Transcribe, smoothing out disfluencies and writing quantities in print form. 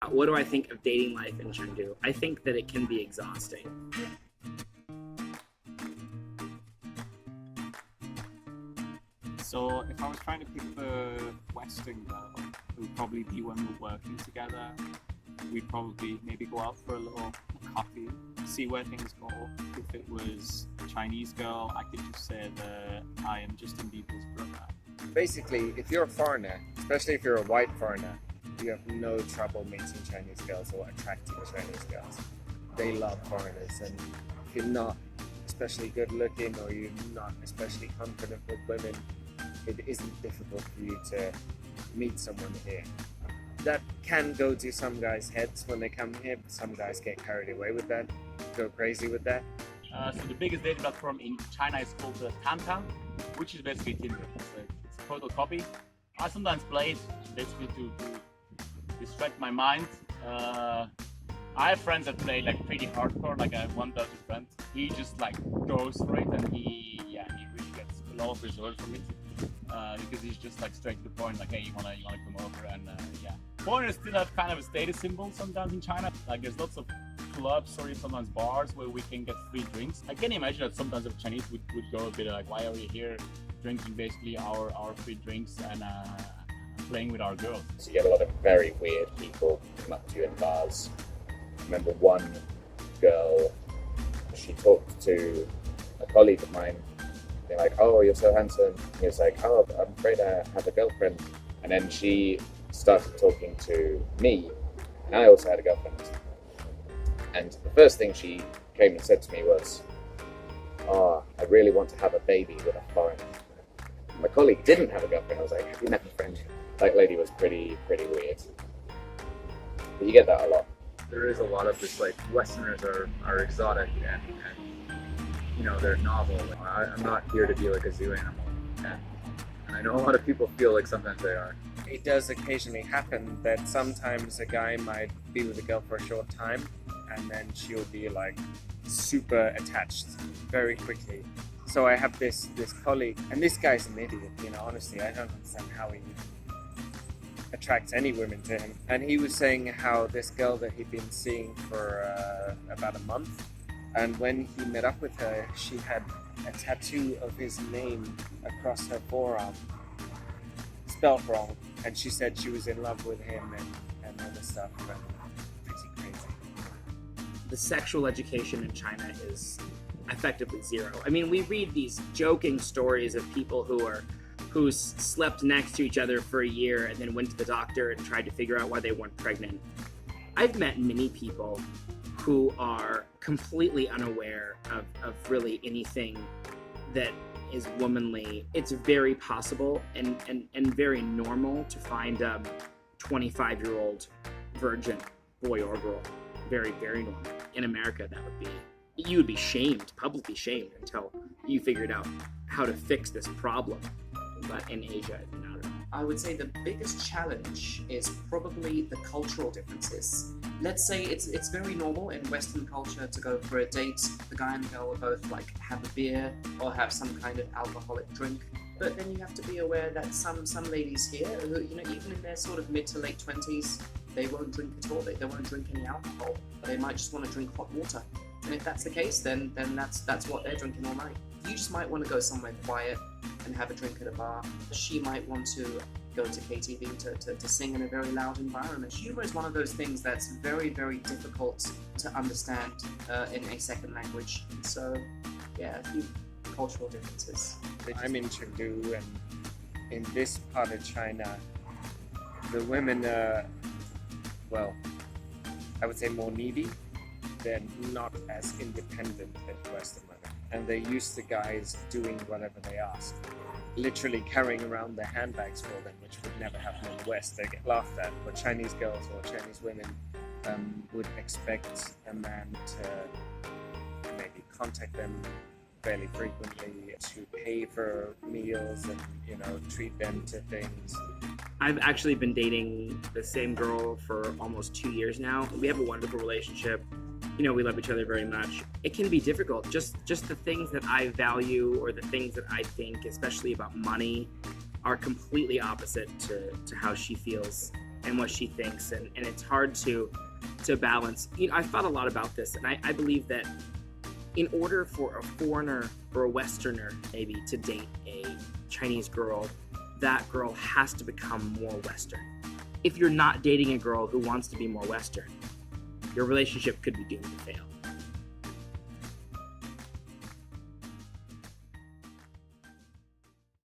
What do I think of dating life in Chengdu? I think that it can be exhausting. So if I was trying to pick the Western girl, it would probably be when we're working together. We'd probably maybe go out for a little coffee, see where things go. If it was a Chinese girl, I could just say that I am Justin Bieber's brother. Basically, if you're a foreigner, especially if you're a white foreigner, you have no trouble meeting Chinese girls or attracting Chinese girls. They love foreigners, and if you're not especially good looking or you're not especially confident with women, it isn't difficult for you to meet someone here. That can go to some guys' heads when they come here, but some guys get carried away with that, go crazy with that. So the biggest dating platform in China is called Tantan, which is basically Tinder. So it's a total copy. I sometimes play it basically to distract my mind. I have friends that play like pretty hardcore, like I have one Belgian friend. He just like goes for it, and he really gets a lot of results from it. Because he's just like straight to the point, like, hey, you wanna come over, and yeah. Foreigners still have kind of a status symbol sometimes in China. Like there's lots of clubs or sometimes bars where we can get free drinks. I can imagine that sometimes the Chinese would go a bit like, why are we here drinking basically our free drinks and playing with our girls? So you get a lot of very weird people come up to you in bars. I remember one girl, she talked to a colleague of mine. They're like, oh, you're so handsome. He was like, oh, I'm afraid I have a girlfriend. And then she started talking to me, and I also had a girlfriend. And the first thing she came and said to me was, oh, I really want to have a baby with a foreigner. My colleague didn't have a girlfriend. I was like, have you met my friend? That lady was pretty weird. But you get that a lot. There is a lot of this, like, Westerners are exotic and you know, they're novel. I'm not here to be like a zoo animal. And I know a lot of people feel like sometimes they are. It does occasionally happen that sometimes a guy might be with a girl for a short time, and then she'll be like super attached very quickly. So I have this colleague, and this guy's an idiot, you know, honestly, I don't understand how he attracts any women to him. And he was saying how this girl that he'd been seeing for about a month, and when he met up with her, she had a tattoo of his name across her forearm, spelled wrong, and she said she was in love with him and all this stuff. But pretty crazy. The sexual education in China is effectively zero. I mean, we read these joking stories of people who slept next to each other for a year and then went to the doctor and tried to figure out why they weren't pregnant. I've met many people who are completely unaware of really anything that is womanly. It's very possible and very normal to find a 25-year-old virgin boy or girl. Very, very normal. In America, you would be shamed, publicly shamed, until you figured out how to fix this problem. But in Asia, not at all. I would say the biggest challenge is probably the cultural differences. Let's say it's very normal in Western culture to go for a date. The guy and the girl will both like have a beer or have some kind of alcoholic drink. But then you have to be aware that some ladies here, who, you know, even in their sort of mid to late 20s, they won't drink at all. They won't drink any alcohol. They might just want to drink hot water. And if that's the case, then that's what they're drinking all night. You just might want to go somewhere quiet and have a drink at a bar. She might want to go to KTV to sing in a very loud environment. Humor is one of those things that's very, very difficult to understand in a second language. So, yeah, a few cultural differences. I'm in Chengdu, and in this part of China, the women are, well, I would say more needy. They're not as independent as Western women. And they're used to guys doing whatever they ask. Literally carrying around their handbags for them, which would never happen in the West. They get laughed at. But Chinese girls or Chinese women would expect a man to maybe contact them fairly frequently, to pay for meals and, you know, treat them to things. I've actually been dating the same girl for almost 2 years now. We have a wonderful relationship. You know, we love each other very much. It can be difficult. Just the things that I value or the things that I think, especially about money, are completely opposite to how she feels. and what she thinks, and it's hard to balance. I've thought a lot about this, and I believe that in order for a foreigner or a Westerner maybe to date a Chinese girl, that girl has to become more Western. If you're not dating a girl who wants to be more Western, your relationship could be doomed to fail.